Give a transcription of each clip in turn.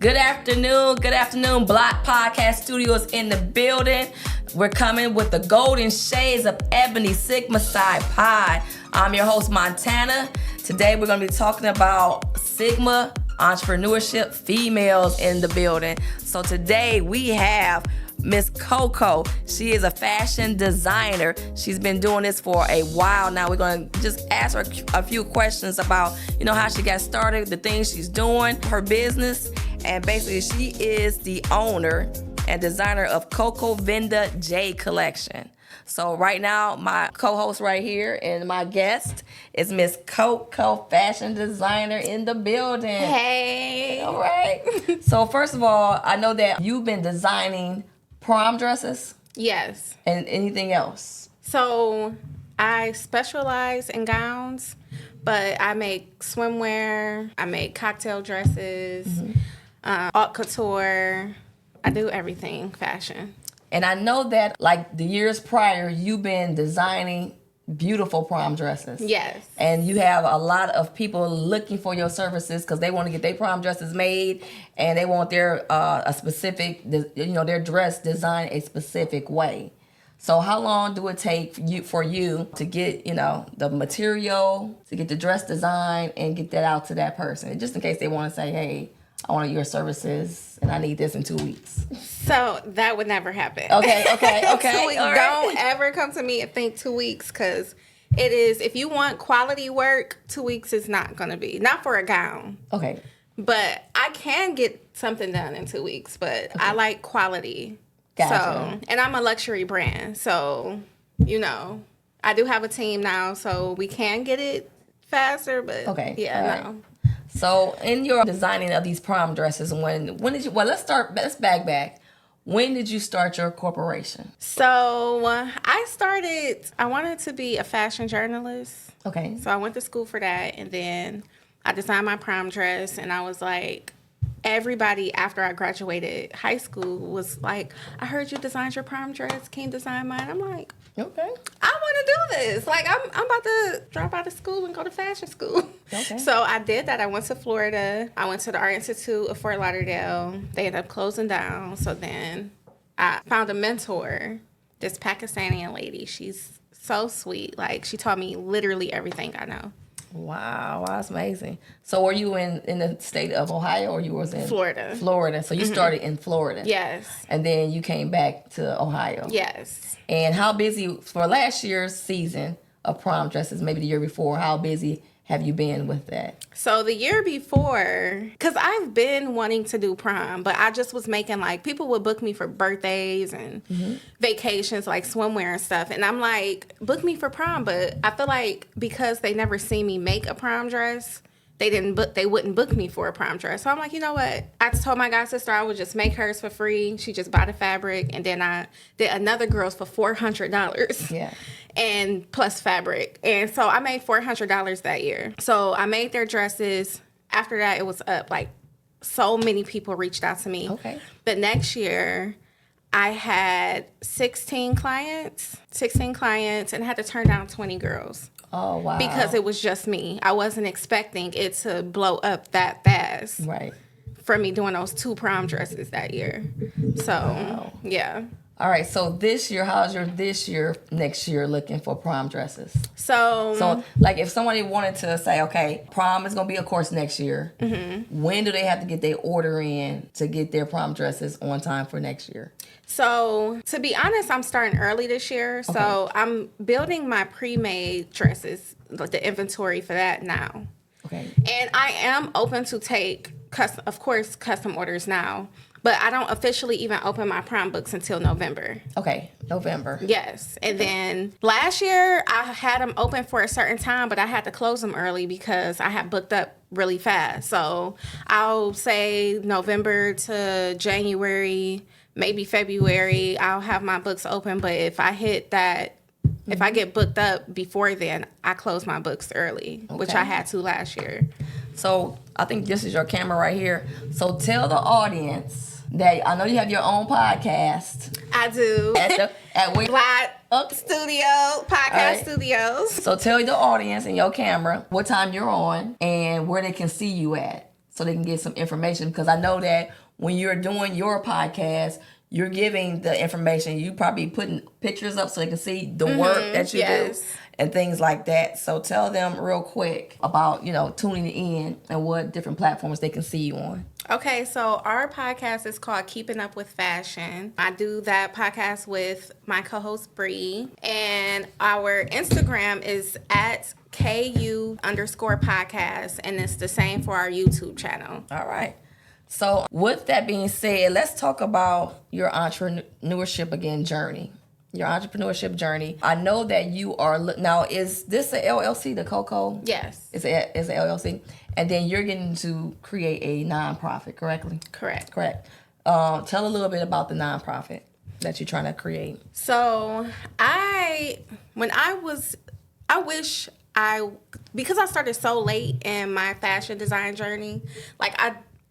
Good afternoon. Block Podcast Studios in the building. We're coming with the golden shades of Ebony, Sigma Psi Pi. I'm your host, Montana. Today we're going to be talking about Sigma entrepreneurship, females in the building. So today we have Miss Coko. She is a fashion designer. She's been doing this for a while now. We're going to just ask her a few questions about, how she got started, the things she's doing, her business, and basically she is the owner and designer of Coko Venda J Collection. So right now, my co-host right here and my guest is Miss Coko, fashion designer in the building. Hey. All right. So first of all, I know that you've been designing prom dresses. Yes. And anything else? So I specialize in gowns, but I make swimwear, I make cocktail dresses, haute couture. I do everything fashion. And I know that, like the years prior, you've been designing beautiful prom dresses. Yes. And you have a lot of people looking for your services because they want to get their prom dresses made and they want their a specific, their dress designed a specific way. So how long do it take for you to get, the material, to get the dress designed and get that out to that person? Just in case they want to say, hey, I want your services and I need this in 2 weeks. So that would never happen. Okay. 2 weeks. All right. Don't ever come to me and think 2 weeks, because it is, if you want quality work, 2 weeks is not going to be. Not for a gown. Okay. But I can get something done in 2 weeks, but I like quality. Gotcha. So, and I'm a luxury brand. So, I do have a team now, so we can get it faster, but no. So in your designing of these prom dresses, when did you, let's back. When did you start your corporation? So I wanted to be a fashion journalist. Okay. So I went to school for that, and then I designed my prom dress, and I was like, everybody after I graduated high school was like, I heard you designed your prom dress. Can you design mine? I'm like, okay. I want to do this. Like, I'm about to drop out of school and go to fashion school. Okay. So I did that. I went to Florida. I went to the Art Institute of Fort Lauderdale. They ended up closing down. So then I found a mentor, this Pakistani lady. She's so sweet. Like, she taught me literally everything I know. Wow, that's amazing. So were you in the state of Ohio or you was in Florida? Florida. So you started in Florida. Yes. And then you came back to Ohio. Yes. And how busy, for last year's season of prom dresses, maybe the year before, how busy have you been with that? So the year before, because I've been wanting to do prom, but I just was making, like, people would book me for birthdays and vacations, like swimwear and stuff. And I'm like, book me for prom. But I feel like because they never see me make a prom dress, they wouldn't book me for a prom dress. So I'm like, you know what? I told my god sister I would just make hers for free. She just bought the fabric. And then I did another girl's for $400. Yeah. And plus fabric. And so I made $400 that year. So I made their dresses. After that, it was up. Like, so many people reached out to me. Okay. The next year, I had 16 clients, and had to turn down 20 girls. Oh, wow. Because it was just me. I wasn't expecting it to blow up that fast. Right. For me doing those 2 prom dresses that year. So, yeah. All right, so this year, how's your next year looking for prom dresses? So like, if somebody wanted to say, okay, prom is going to be, of course, next year, when do they have to get their order in to get their prom dresses on time for next year? So, to be honest, I'm starting early this year. Okay. So, I'm building my pre-made dresses, the inventory for that now. Okay. And I am open to take, custom orders now. But I don't officially even open my prom books until November. Okay, November. Yes. And then last year, I had them open for a certain time, but I had to close them early because I had booked up really fast. So I'll say November to January, maybe February, I'll have my books open. But if I hit that, if I get booked up before then, I close my books early, which I had to last year. So I think this is your camera right here. So tell the audience that I know you have your own podcast. I do. At Block Podcast Studios. So tell the audience and your camera what time you're on and where they can see you at. so they can get some information? Because I know that when you're doing your podcast, you're giving the information. You probably putting pictures up so they can see the work that you do and things like that. So tell them real quick about, tuning in and what different platforms they can see you on. Okay, so our podcast is called Keeping Up with Fashion. I do that podcast with my co-host Bree, and our Instagram is at KU_podcast, and it's the same for our YouTube channel. All right. So with that being said, let's talk about your entrepreneurship journey. Your entrepreneurship journey. I know that you are now. Is this an LLC, the Coko? Yes. It's an LLC, and then you're getting to create a nonprofit, correctly? Correct. Tell a little bit about the nonprofit that you're trying to create. So because I started so late in my fashion design journey,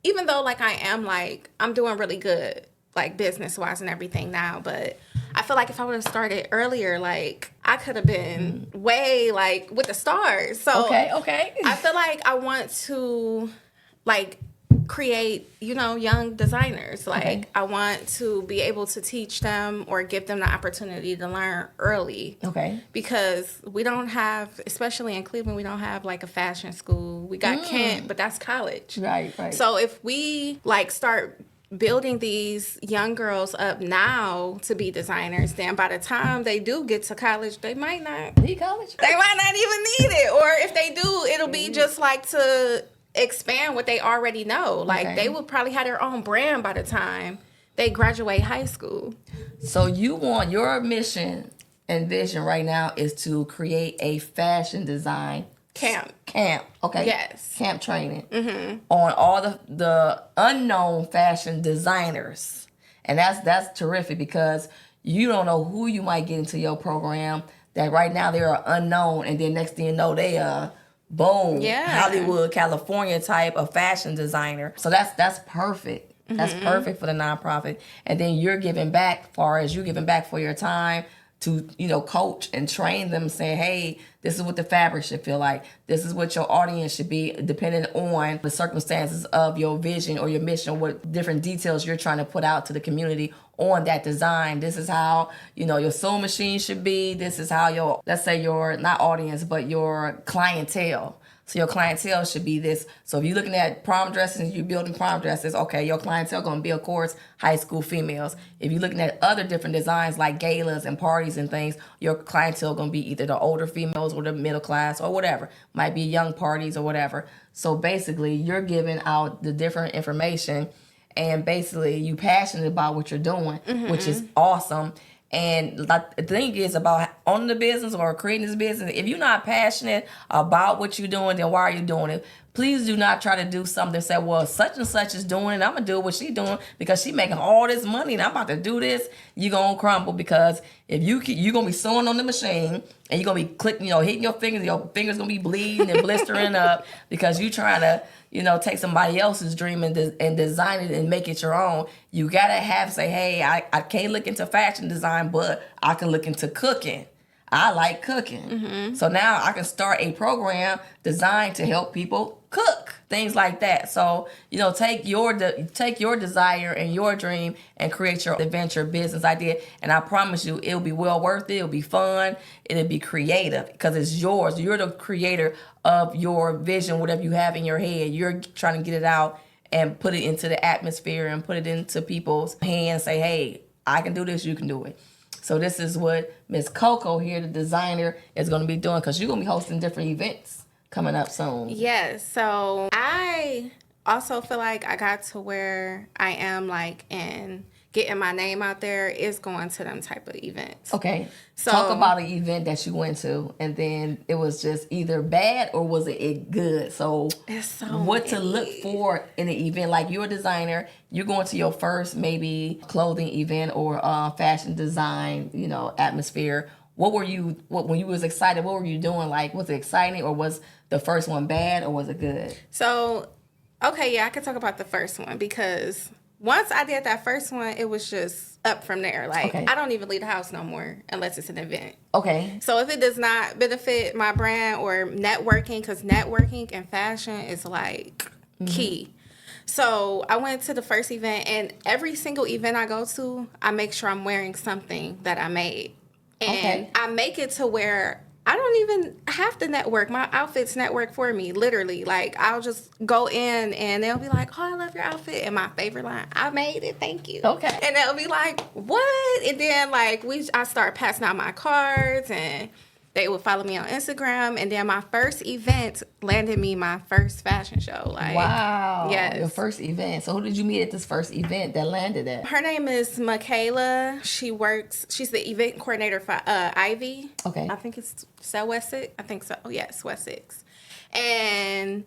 even though I'm doing really good, business wise and everything now, but I feel like if I would have started earlier, I could have been way with the stars. So okay. I feel like I want to create, young designers. I want to be able to teach them or give them the opportunity to learn early. Okay. Because we don't have, especially in Cleveland, we don't have a fashion school. We got Kent, but that's college. Right. So if we start building these young girls up now to be designers, then by the time they do get to college, they might not need college. They might not even need it. Or if they do, it'll be just to expand what they already know. They will probably have their own brand by the time they graduate high school. So your mission and vision right now is to create a fashion design camp. Okay. Yes. Camp training on all the unknown fashion designers, and that's terrific because you don't know who you might get into your program. That right now they are unknown, and then next thing you know they are boom, Hollywood, California type of fashion designer. So that's perfect. That's perfect for the nonprofit. And then you're giving back, for your time to, coach and train them, saying, hey, this is what the fabric should feel like. This is what your audience should be, depending on the circumstances of your vision or your mission, what different details you're trying to put out to the community on that design. This is how, your sewing machine should be. This is how let's say your, not audience, but your clientele. So your clientele should be this. So if you're looking at prom dresses and you're building prom dresses, okay, your clientele going to be, of course, high school females. If you're looking at other different designs like galas and parties and things, your clientele going to be either the older females or the middle class or whatever. Might be young parties or whatever. So basically, you're giving out the different information, and basically you passionate about what you're doing, which is awesome. And the thing is about owning the business or creating this business, if you're not passionate about what you're doing, then why are you doing it? Please do not try to do something and say, well, such and such is doing it. I'm going to do what she's doing because she's making all this money and I'm about to do this. You're going to crumble because if you're going to be sewing on the machine and you're going to be clicking, hitting your fingers going to be bleeding and blistering up because you're trying to, take somebody else's dream and design it and make it your own. You got to say, hey, I can't look into fashion design, but I can look into cooking. I like cooking. So now I can start a program designed to help people cook, things like that. So, take your desire and your dream and create your adventure business idea. And I promise you, it'll be well worth it. It'll be fun. It'll be creative because it's yours. You're the creator of your vision, whatever you have in your head. You're trying to get it out and put it into the atmosphere and put it into people's hands. Say, hey, I can do this. You can do it. So this is what Miss Coko here, the designer, is going to be doing because you're going to be hosting different events coming up soon. Yes. So I also feel like I got to where I am in getting my name out there is going to them type of events. Okay. So talk about an event that you went to and then it was just either bad or was it good? So what to look for in an event? Like you're a designer, you're going to your first maybe clothing event or fashion design, atmosphere. When you was excited, what were you doing? Like, was it exciting or was the first one bad or was it good? So, okay, yeah, I could talk about the first one because once I did that first one, it was just up from there. I don't even leave the house no more unless it's an event. Okay. So if it does not benefit my brand or networking, because networking and fashion is key. So I went to the first event, and every single event I go to, I make sure I'm wearing something that I made. And I make it to where I don't even have to network. My outfits network for me, literally. Like, I'll just go in, and they'll be like, oh, I love your outfit. And my favorite line, I made it, thank you. Okay. And they'll be like, what? And then, like, I start passing out my cards, and they would follow me on Instagram. And then my first event landed me my first fashion show. Like, wow. Yes. Your first event. So who did you meet at this first event that landed at? Her name is Michaela. She's the event coordinator for Ivy. Okay. I think it's South Wessex. I think so. Yes, Wessex. And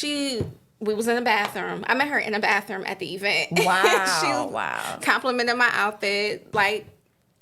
we was in the bathroom. I met her in the bathroom at the event. Wow. She complimented my outfit, like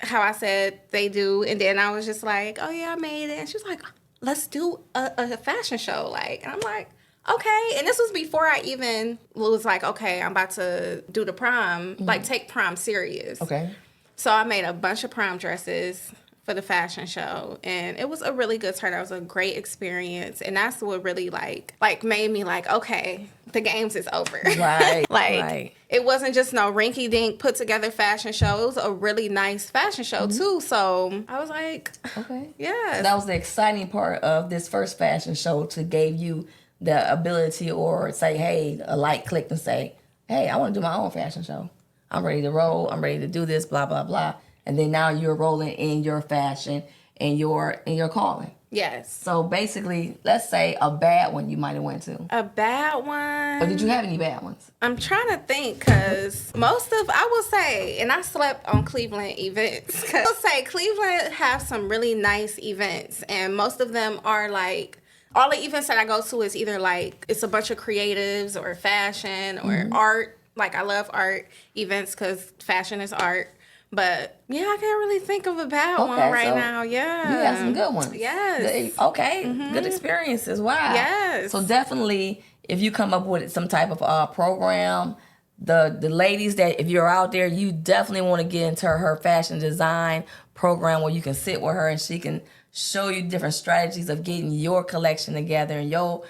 how I said they do. And then I was just like, oh yeah, I made it. And she was like, let's do a fashion show. Like, and I'm like, okay. And this was before I even was like, okay, I'm about to do the prom, like take prom serious. Okay. So I made a bunch of prom dresses for the fashion show, and it was a really good turnout. It was a great experience, and that's what really like made me like, okay, the games is over. Right. Like, it wasn't just no rinky-dink put together fashion show. It was a really nice fashion show too. So I was like, okay, yeah. So that was the exciting part of this first fashion show, to give you the ability, or say, hey, a light clicked and say, hey, I want to do my own fashion show. I'm ready to roll. I'm ready to do this, blah, blah, blah. And then now you're rolling in your fashion and your calling. Yes. So basically, let's say a bad one you might have went to. A bad one. Or did you have any bad ones? I'm trying to think, because I will say, and I slept on Cleveland events. I will say Cleveland have some really nice events, and most of them are like, all the events that I go to is either like, it's a bunch of creatives or fashion or art. Like, I love art events because fashion is art. But yeah, I can't really think of a bad one right now. Yeah. You had some good ones. Yes. Good experiences. Wow. Yes. So definitely, if you come up with some type of program, the ladies that, if you're out there, you definitely want to get into her fashion design program, where you can sit with her and she can show you different strategies of getting your collection together and your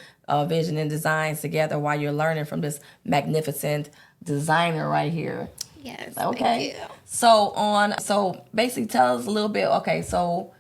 vision and designs together while you're learning from this magnificent designer right here. Yes. Okay. Thank you. So basically tell us a little bit, okay, so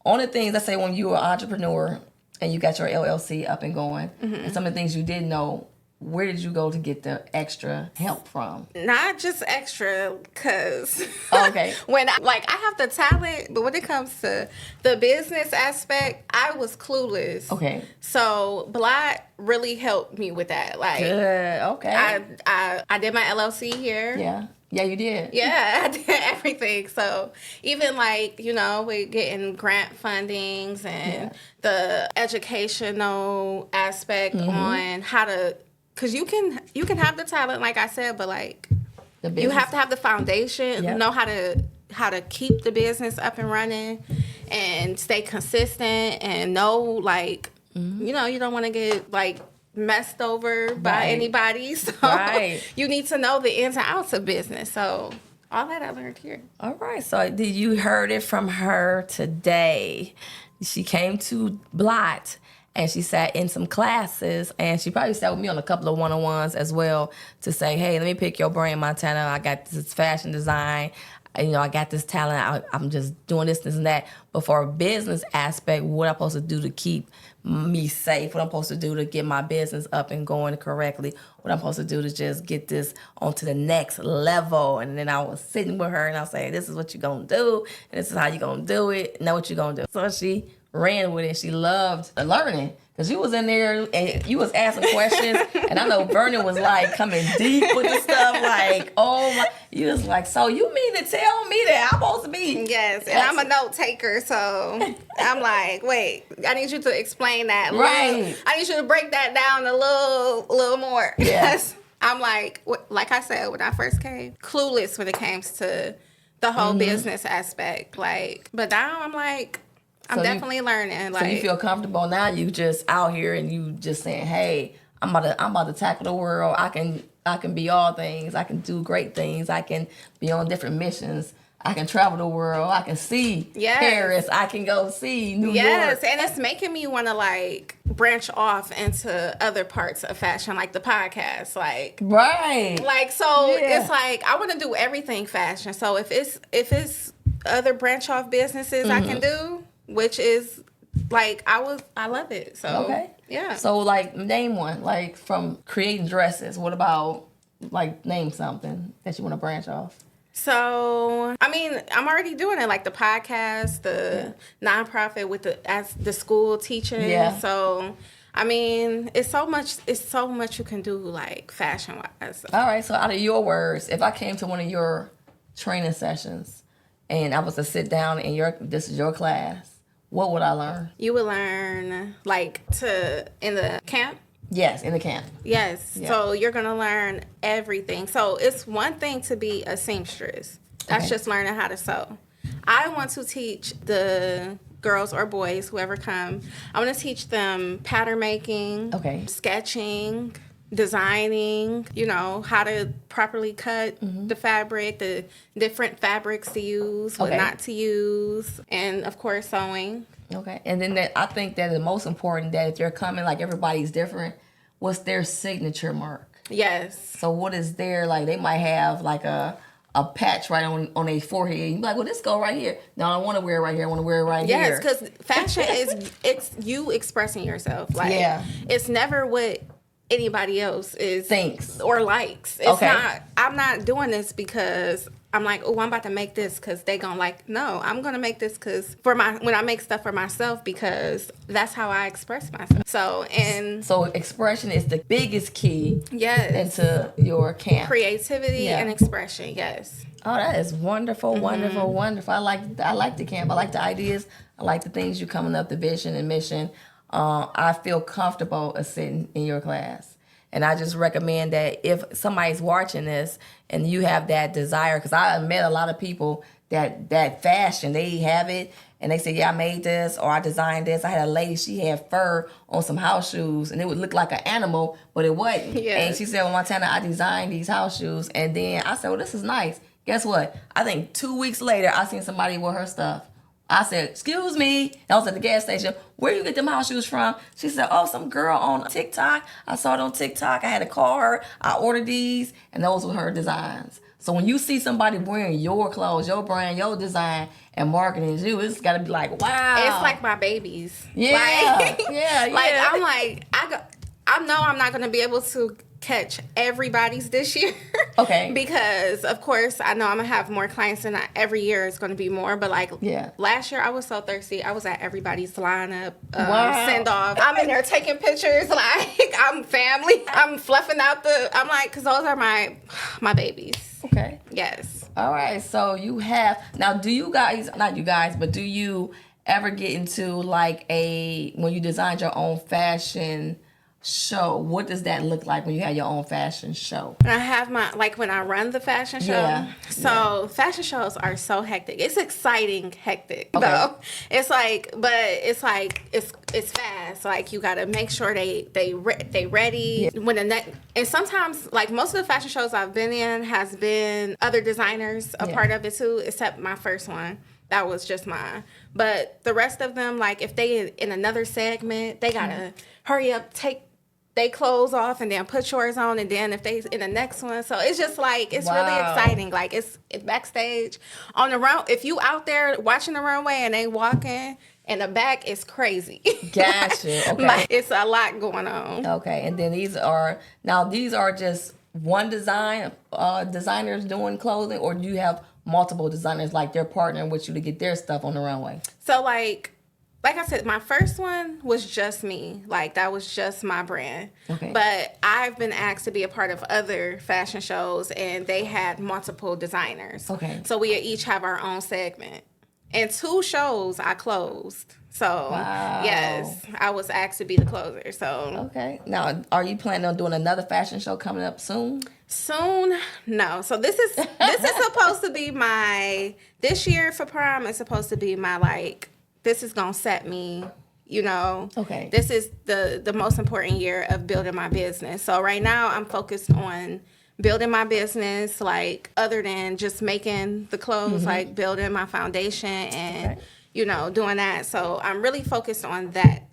on the things, let's say when you were an entrepreneur and you got your LLC up and going, and some of the things you didn't know, where did you go to get the extra help from? Not just extra, because okay. I have the talent, but when it comes to the business aspect, I was clueless. Okay. So Blot really helped me with that. Like, good. Okay. I did my LLC here. Yeah. Yeah, you did. Yeah, I did everything. So even we're getting grant fundings and the educational aspect on how to, because you can have the talent, like I said, but you have to have the foundation, know how to keep the business up and running and stay consistent, and know you don't want to get messed over by anybody. So you need to know the ins and outs of business. So all that I learned here. All right. So did you heard it from her today? She came to Blot and she sat in some classes, and she probably sat with me on a couple of one-on-ones as well, to say, hey, let me pick your brain, Montana. I got this fashion design. I got this talent. I'm just doing this and that. But for a business aspect, what I'm supposed to do to keep me safe, what I'm supposed to do to get my business up and going correctly, what I'm supposed to do to just get this onto the next level. And then I was sitting with her and I was saying, this is what you're going to do, and this is how you're going to do it, know what you're going to do. So she ran with it. She loved learning, because you was in there and you was asking questions, and I know Vernon was coming deep with the stuff, oh my, you was like, so you mean to tell me that I'm supposed to be? Yes, and I'm a note taker, so I'm like, wait, I need you to explain that. Right. I need you to break that down a little more. Yes. I'm like I said, when I first came, clueless when it came to the whole business aspect. But now I'm I'm definitely learning. So you feel comfortable now? You just out here and you just saying, hey, I'm about to tackle the world. I can be all things. I can do great things. I can be on different missions. I can travel the world. I can see Paris. I can go see New York. Yes, and it's making me want to like branch off into other parts of fashion, like the podcast, like it's like I want to do everything fashion. So if it's other branch off businesses I can do, which is like I love it. So yeah. So like name one, like from creating dresses. What about like name something that you want to branch off? So, I mean, I'm already doing it, like the podcast, the nonprofit with the school teaching. Yeah. So, I mean, it's so much you can do, like fashion wise. All right. So, out of your words, if I came to one of your training sessions and I was to sit down in this is your class, what would I learn? You would learn in the camp. Yes, in the camp. Yes. Yeah. So you're going to learn everything. So it's one thing to be a seamstress. That's just learning how to sew. I want to teach the girls or boys, whoever come, I want to teach them pattern making, sketching, designing, how to properly cut the fabric, the different fabrics to use, what not to use, and of course sewing. Okay, and then I think that the most important that if they're coming, like everybody's different, what's their signature mark? Yes. So what is their, like they might have like a patch right on their forehead. You be like, well, this go right here. No, I don't want to wear it right here. I want to wear it right here. Yes, because fashion it's you expressing yourself. Like it's never what anybody else thinks or likes. It's not. I'm not doing this because I'm like, oh, I'm about to make this because they gonna like. No, I'm gonna make this because when I make stuff for myself because that's how I express myself. So expression is the biggest key. Yes. Into your camp. Creativity and expression. Yes. Oh, that is wonderful, wonderful, wonderful. I like the camp. I like the ideas. I like the things you coming up, the vision and mission. I feel comfortable sitting in your class. And I just recommend that if somebody's watching this and you have that desire, because I met a lot of people that fashion, they have it and they say, yeah, I made this or I designed this. I had a lady, she had fur on some house shoes and it would look like an animal, but it wasn't. Yes. And she said, well, Montana, I designed these house shoes. And then I said, well, this is nice. Guess what? I think 2 weeks later, I seen somebody with her stuff. I said, excuse me. I was at the gas station. Where you get them house shoes from? She said, oh, some girl on TikTok. I saw it on TikTok. I had to call her. I ordered these, and those were her designs. So when you see somebody wearing your clothes, your brand, your design, and marketing is you, it's got to be like, wow. It's like my babies. Yeah, like, I'm like, I know I'm not going to be able to catch everybody's this year. Okay. Because of course I know I'm gonna have more clients and every year it's gonna be more. But last year I was so thirsty. I was at everybody's lineup, send off. I'm in there taking pictures like I'm family. I'm fluffing out I'm like, cause those are my babies. Okay. Yes. All right. So you have now. Do you guys? Not you guys, but do you ever get into like when you designed your own fashion show? What does that look like when you have your own fashion show? I have when I run the fashion show. Fashion shows are so hectic. It's exciting, hectic though. It's fast. Like you gotta make sure they ready when and sometimes like most of the fashion shows I've been in has been other designers a part of it too, except my first one. That was just mine. But the rest of them, like if they in another segment, they gotta hurry up, take they clothes off and then put yours on, and then if they in the next one. So it's just like it's really exciting. Like it's backstage on the run. If you out there watching the runway and they walking in the back, it's crazy. Gotcha. Okay. It's a lot going on. Okay, and then these are just one designers doing clothing, or do you have multiple designers like they're partnering with you to get their stuff on the runway? So like I said, my first one was just me. Like, that was just my brand. Okay. But I've been asked to be a part of other fashion shows, and they had multiple designers. Okay. So we each have our own segment. And 2 shows I closed. So, yes, I was asked to be the closer. So. Okay. Now, are you planning on doing another fashion show coming up soon? Soon? No. So this is supposed to be this year for prom is supposed to be my, this is going to set me, Okay. This is the most important year of building my business. So right now I'm focused on building my business, like other than just making the clothes, like building my foundation and, you know, doing that. So I'm really focused on that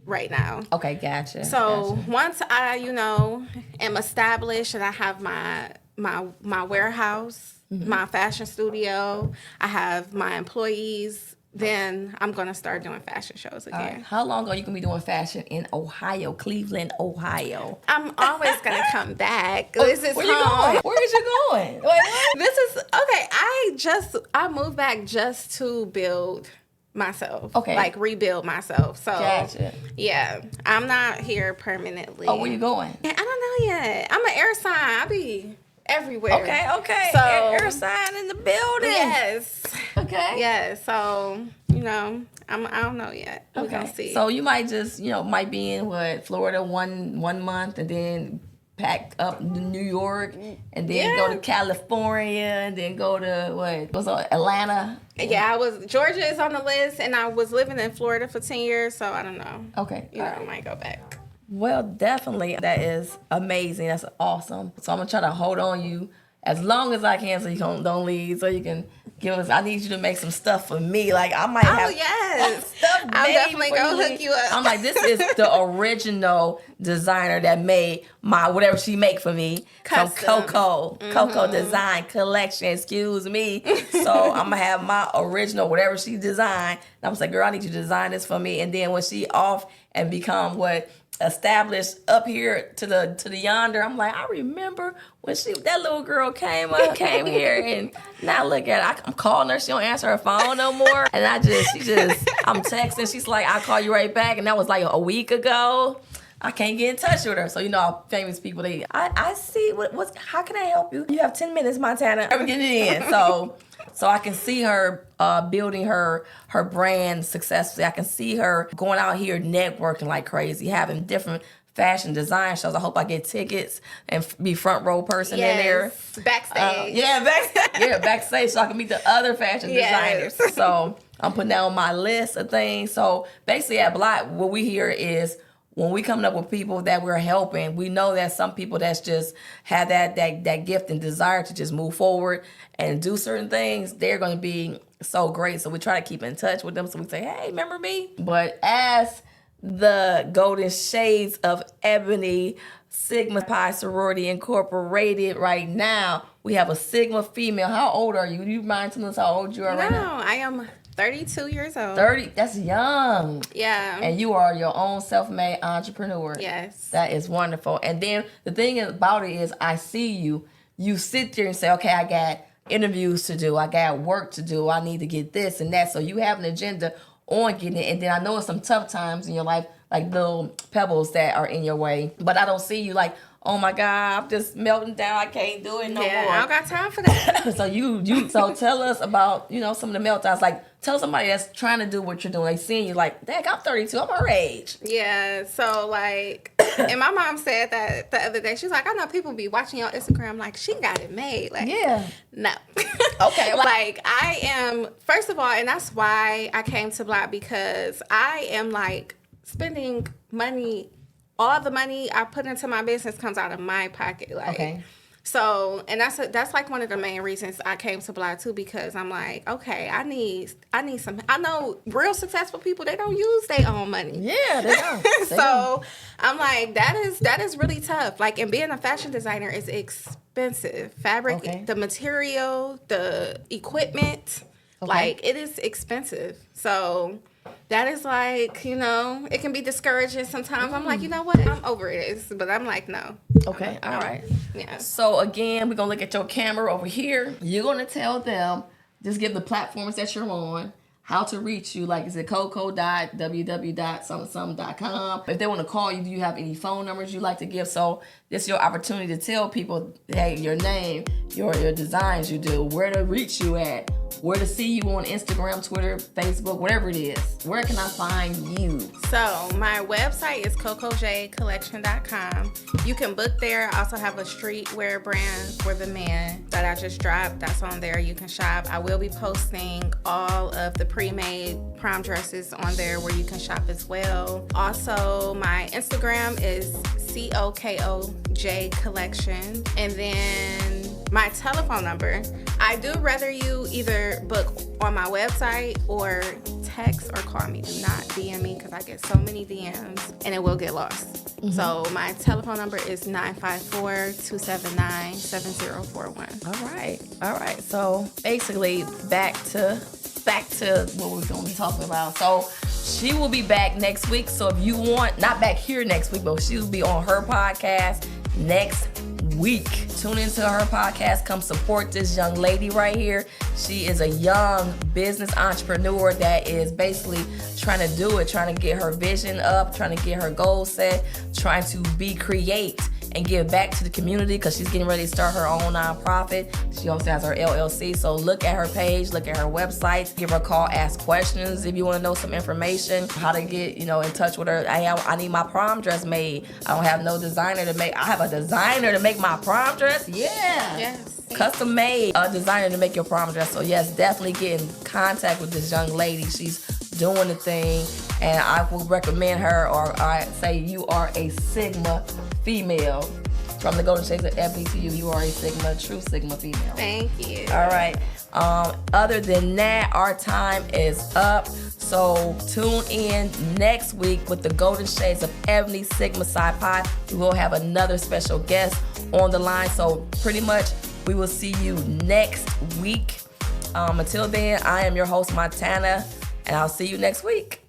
right now. Okay, gotcha. So once I, you know, am established and I have my warehouse, my fashion studio, I have my employees, then I'm going to start doing fashion shows again. Right. How long are you going to be doing fashion in Ohio, Cleveland, Ohio? I'm always going to come back. This is Where home. you going? Where is you going? Wait, what? This is, okay, I moved back just to build myself. Okay. Like rebuild myself. So, Gotcha. yeah, I'm not here permanently. Oh, where you going? I don't know yet. I'm an air sign. I'll be everywhere. Okay. So, air sign in the building. yes. Okay. Yeah, so, you know, I don't know yet. We're going to see. So you might just, you know, might be in Florida one month and then pack up to New York and then go to California and then go to Atlanta. Yeah, Georgia is on the list, and I was living in Florida for 10 years, so I don't know. Okay. You know, I might go back. Well, definitely. That is amazing. That's awesome. So I'm going to try to hold on you as long as I can so you don't leave, so you can give us, I need you to make some stuff for me. Like, I might have stuff made I'm definitely for going to you. hook you up. I'm like, this is the original designer that made my, whatever she make for me. Custom. From Coko. Coko Design Collection, excuse me. So I'm going to have my original, whatever she designed. And I was like, girl, I need you to design this for me. And then when she off and become established up here to the yonder, I'm like, I remember when that little girl came here, and now look at her. I'm calling her, she don't answer her phone no more, and I'm texting, she's like, I'll call you right back, and that was like a week ago. I can't get in touch with her. So, you know, how famous people, I see, how can I help you? You have 10 minutes, Montana. I'm getting it in. So I can see her building her brand successfully. I can see her going out here networking like crazy, having different fashion design shows. I hope I get tickets and be front row person in there. Backstage. Backstage so I can meet the other fashion designers. So I'm putting that on my list of things. So basically at Block, what we hear is when we coming up with people that we're helping, we know that some people that's just have that gift and desire to just move forward and do certain things, they're going to be so great. So we try to keep in touch with them. So we say, hey, remember me? But as the Golden Shades of Ebony Sigma Pi Sorority Incorporated right now, we have a Sigma female. How old are you? Do you mind telling us how old you are right now? No, I am 32 years old. 30? That's young. Yeah. And you are your own self-made entrepreneur. Yes. That is wonderful. And then the thing about it is I see you sit there and say, okay, I got interviews to do. I got work to do. I need to get this and that. So you have an agenda on getting it. And then I know it's some tough times in your life, like little pebbles that are in your way. But I don't see you like, oh my God, I'm just melting down. I can't do it no more. I don't got time for that. So tell us about, you know, some of the meltdowns. Like, tell somebody that's trying to do what you're doing. They seeing you like, dang, I'm 32. I'm her age. Yeah. So like, and my mom said that the other day. She's like, I know people be watching your Instagram. Like, she got it made. Like, yeah. No. Okay. Like, I am, first of all, and that's why I came to Block, because I am like spending money. All the money I put into my business comes out of my pocket. Like, okay. So, and that's like one of the main reasons I came to Block too, because I'm like, okay, I need some. I know real successful people, they don't use their own money. Yeah, they don't. So I'm like, that is really tough. Like, and being a fashion designer is expensive. Fabric, the material, the equipment, like it is expensive. So that is like, you know, it can be discouraging sometimes. I'm like, you know what? I'm over this. But I'm like, no. Okay. All right. Yeah. So again, we're going to look at your camera over here. You're going to tell them, just give the platforms that you're on, how to reach you. Like, is it coco.www.something.com? If they want to call you, do you have any phone numbers you like to give? So this is your opportunity to tell people, hey, your name, your designs you do, where to reach you at, where to see you on Instagram, Twitter, Facebook, whatever it is. Where can I find you? So my website is cokojcollection.com. You can book there. I also have a streetwear brand for the man that I just dropped. That's on there. You can shop. I will be posting all of the pre-made prom dresses on there where you can shop as well. Also, my Instagram is COKOJ Collection. And then my telephone number, I do rather you either book on my website or text or call me. Do not DM me because I get so many DMs and it will get lost. Mm-hmm. So my telephone number is 954-279-7041. All right. So basically back to what we're going to be talking about. So she will be back next week. So if you want, not back here next week, but she will be on her podcast next week. Tune into her podcast. Come support this young lady right here. She is a young business entrepreneur that is basically trying to do it, trying to get her vision up, trying to get her goals set, trying to create and give back to the community because she's getting ready to start her own nonprofit. She also has her LLC. So look at her page, look at her website, give her a call, ask questions if you want to know some information, how to get, in touch with her. I need my prom dress made. I don't have no designer to make. I have a designer to make my prom dress. Yeah. Yes. Custom made a designer to make your prom dress. So yes, definitely get in contact with this young lady. She's doing the thing, and I will recommend her, or I say you are a Sigma female. From the Golden Shades of Ebony to you, you are a true Sigma female. Thank you. All right. Other than that, our time is up. So tune in next week with the Golden Shades of Ebony Sigma Psi Pi. We will have another special guest on the line. So pretty much we will see you next week. Until then, I am your host, Montana, and I'll see you next week.